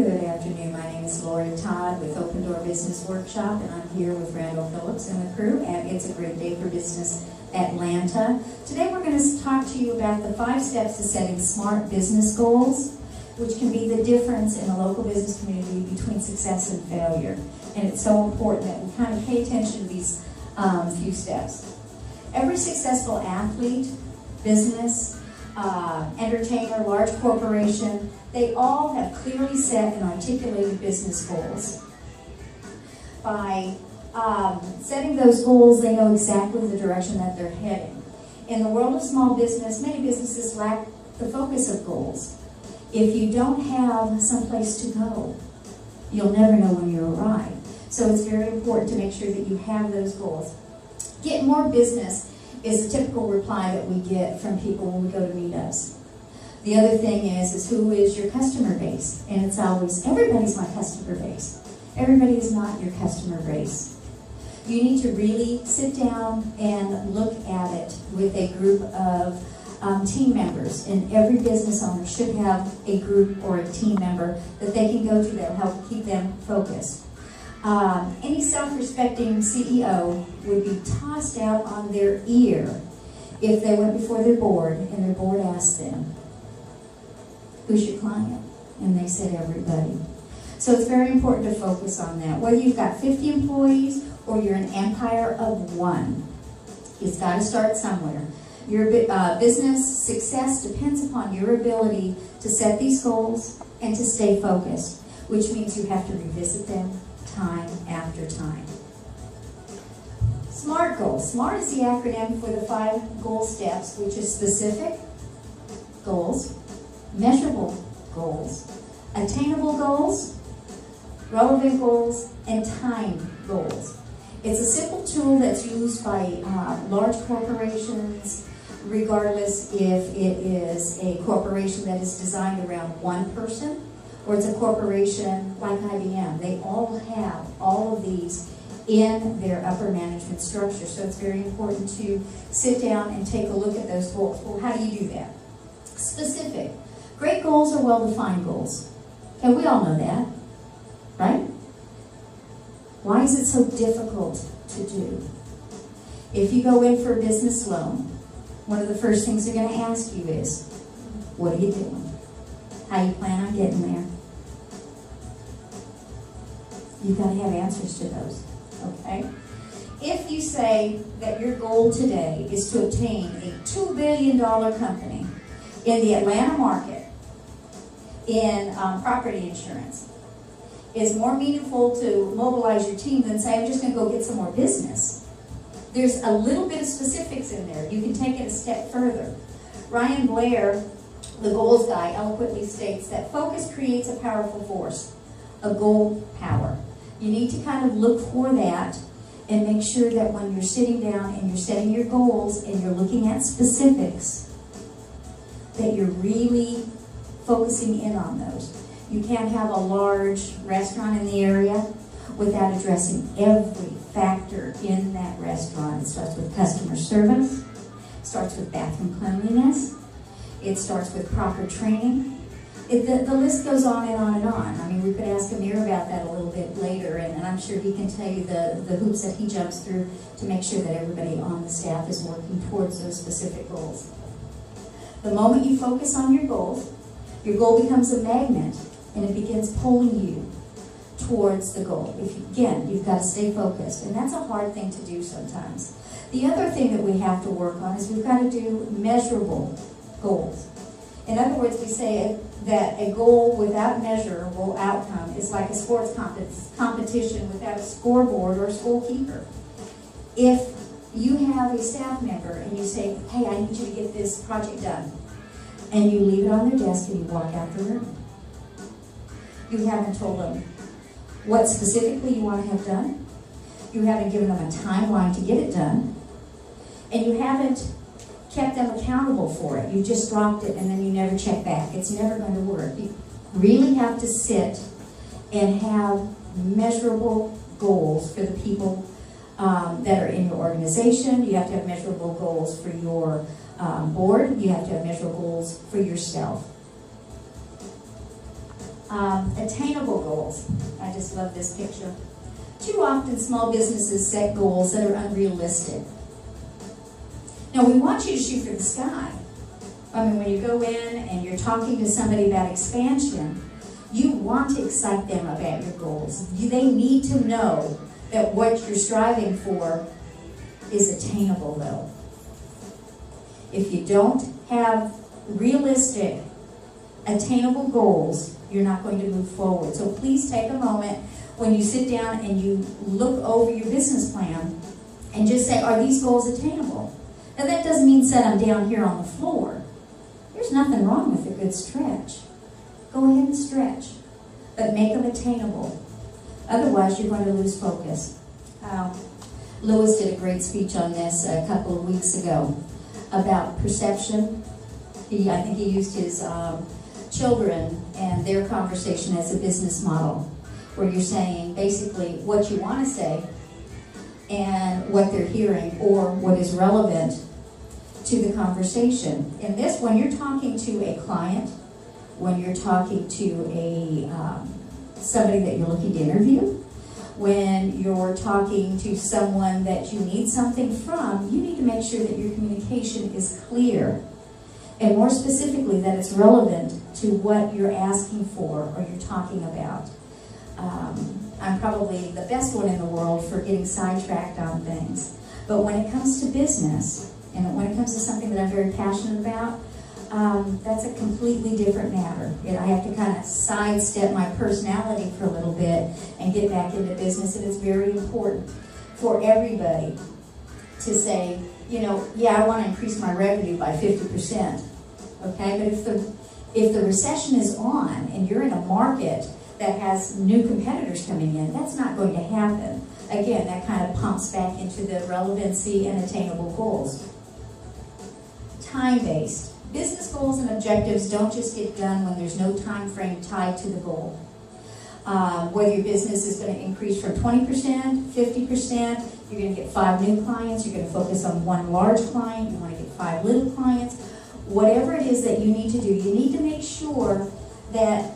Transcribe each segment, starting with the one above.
Good afternoon. My name is Lorrie Todd with Open Door Business Workshop, and I'm here with Randall, Phillips, and the crew at It's a Great Day for Business Atlanta. Today we're going to talk to you about the 5 steps to setting smart business goals, which can be the difference in the local business community between success and failure. And it's so important that we kind of pay attention to these few steps. Every successful athlete, business, entertainer, large corporation, they all have clearly set and articulated business goals. By setting those goals, they know exactly the direction that they're heading. In the world of small business, many businesses lack the focus of goals. If you don't have someplace to go, you'll never know when you arrive. So it's very important to make sure that you have those goals. Get more business is a typical reply that we get from people when we go to meetups. The other thing is who is your customer base? And it's always, everybody's my customer base. Everybody is not your customer base. You need to really sit down and look at it with a group of team members. And every business owner should have a group or a team member that they can go to that will help keep them focused. Any self-respecting CEO would be tossed out on their ear if they went before their board and their board asked them, who's your client? And they said everybody. So it's very important to focus on that. Whether you've got 50 employees or you're an empire of one, it's got to start somewhere. Your business success depends upon your ability to set these goals and to stay focused, which means you have to revisit them time after time. SMART goals. SMART is the acronym for the 5 goal steps, which is specific goals, measurable goals, attainable goals, relevant goals, and time goals. It's a simple tool that's used by large corporations, regardless if it is a corporation that is designed around one person or it's a corporation like IBM. They all have all of these in their upper management structure. So it's very important to sit down and take a look at those goals. Well, how do you do that? Specific. Great goals are well-defined goals. Okay, we all know that, right? Why is it so difficult to do? If you go in for a business loan, one of the first things they're going to ask you is, what are you doing? How you plan on getting there? You've got to have answers to those, okay? If you say that your goal today is to obtain a $2 billion company in the Atlanta market in property insurance, is more meaningful to mobilize your team than say, I'm just going to go get some more business. There's a little bit of specifics in there. You can take it a step further. Ryan Blair, the goals guy, eloquently states that focus creates a powerful force, a goal power. You need to kind of look for that and make sure that when you're sitting down and you're setting your goals and you're looking at specifics, that you're really focusing in on those. You can't have a large restaurant in the area without addressing every factor in that restaurant. It starts with customer service, it starts with bathroom cleanliness, it starts with proper training. The list goes on and on and on. I mean, we could ask Amir about that a little bit later, and I'm sure he can tell you the hoops that he jumps through to make sure that everybody on the staff is working towards those specific goals. The moment you focus on your goals, your goal becomes a magnet, and it begins pulling you towards the goal. Again, you've got to stay focused, and that's a hard thing to do sometimes. The other thing that we have to work on is we've got to do measurable goals. In other words, we say that a goal without measurable outcome is like a sports competition without a scoreboard or a scorekeeper. If you have a staff member and you say, hey, I need you to get this project done, and you leave it on their desk and you walk out the room, you haven't told them what specifically you want to have done, you haven't given them a timeline to get it done, and you haven't kept them accountable for it. You just dropped it and then you never check back. It's never going to work. You really have to sit and have measurable goals for the people that are in your organization. You have to have measurable goals for your board. You have to have measurable goals for yourself. Attainable goals. I just love this picture. Too often small businesses set goals that are unrealistic. Now we want you to shoot for the sky. I mean, when you go in and you're talking to somebody about expansion, you want to excite them about your goals. They need to know that what you're striving for is attainable though. If you don't have realistic, attainable goals, you're not going to move forward. So please take a moment when you sit down and you look over your business plan and just say, are these goals attainable? Now that doesn't mean set them down here on the floor. There's nothing wrong with a good stretch. Go ahead and stretch, but make them attainable. Otherwise, you're going to lose focus. Lewis did a great speech on this a couple of weeks ago about perception. I think he used his children and their conversation as a business model, where you're saying basically what you want to say and what they're hearing or what is relevant to the conversation. In this, when you're talking to a client, when you're talking to somebody that you're looking to interview, when you're talking to someone that you need something from, you need to make sure that your communication is clear. And more specifically, that it's relevant to what you're asking for or you're talking about. I'm probably the best one in the world for getting sidetracked on things. But when it comes to business, and when it comes to something that I'm very passionate about, that's a completely different matter. I have to kind of sidestep my personality for a little bit and get back into business, and it's very important for everybody to say, you know, yeah, I want to increase my revenue by 50%, okay? But if the recession is on and you're in a market that has new competitors coming in, that's not going to happen. Again, that kind of pumps back into the relevancy and attainable goals. Time-based. Business goals and objectives don't just get done when there's no time frame tied to the goal. Whether your business is going to increase from 20%, 50%, you're going to get 5 new clients, you're going to focus on 1 large client, you want to get 5 little clients. Whatever it is that you need to do, you need to make sure that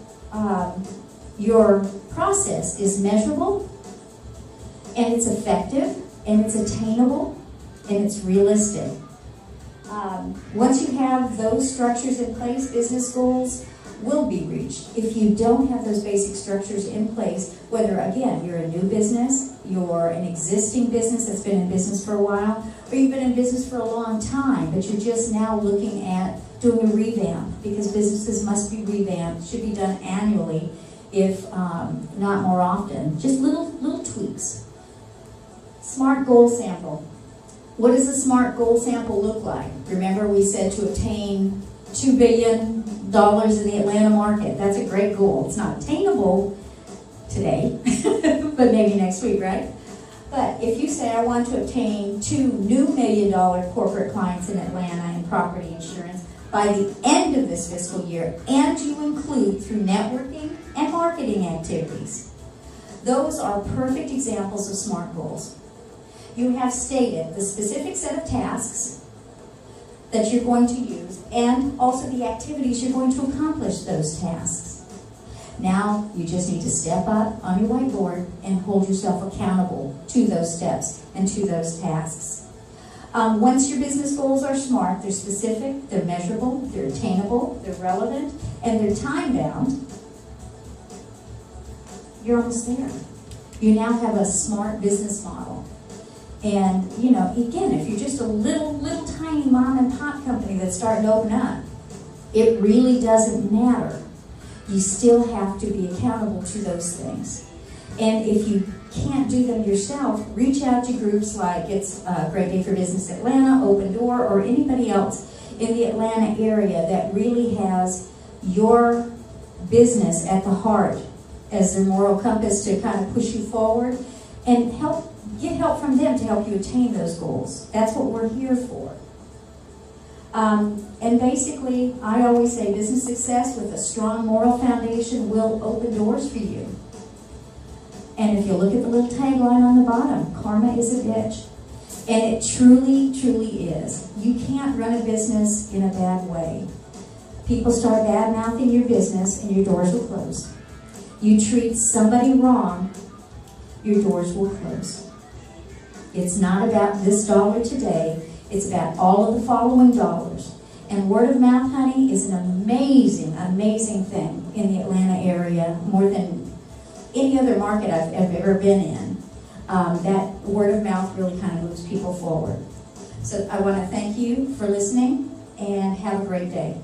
your process is measurable, and it's effective, and it's attainable, and it's realistic. Once you have those structures in place, business goals will be reached. If you don't have those basic structures in place, whether, again, you're a new business, you're an existing business that's been in business for a while, or you've been in business for a long time, but you're just now looking at doing a revamp, because businesses must be revamped, should be done annually, if not more often. Just little tweaks. SMART goal sample. What does a SMART goal sample look like? Remember, we said to obtain $2 billion in the Atlanta market. That's a great goal. It's not attainable today, but maybe next week, right? But if you say, I want to obtain 2 new $1 million corporate clients in Atlanta in property insurance by the end of this fiscal year, and you include through networking and marketing activities, those are perfect examples of SMART goals. You have stated the specific set of tasks that you're going to use and also the activities you're going to accomplish those tasks. Now you just need to step up on your whiteboard and hold yourself accountable to those steps and to those tasks. Once your business goals are SMART, they're specific, they're measurable, they're attainable, they're relevant, and they're time-bound, you're almost there. You now have a SMART business model. And, you know, again, if you're just a little tiny mom and pop company that's starting to open up, it really doesn't matter. You still have to be accountable to those things. And if you can't do them yourself, reach out to groups like It's a Great Day for Business Atlanta, Open Door, or anybody else in the Atlanta area that really has your business at the heart as their moral compass to kind of push you forward, and get help from them to help you attain those goals. That's what we're here for. And basically, I always say business success with a strong moral foundation will open doors for you. And if you look at the little tagline on the bottom, karma is a bitch. And it truly, truly is. You can't run a business in a bad way. People start bad-mouthing your business and your doors will close. you treat somebody wrong, your doors will close. It's not about this dollar today, it's about all of the following dollars. And word of mouth, honey, is an amazing, amazing thing in the Atlanta area, more than any other market I've ever been in. That word of mouth really kind of moves people forward. So I want to thank you for listening, and have a great day.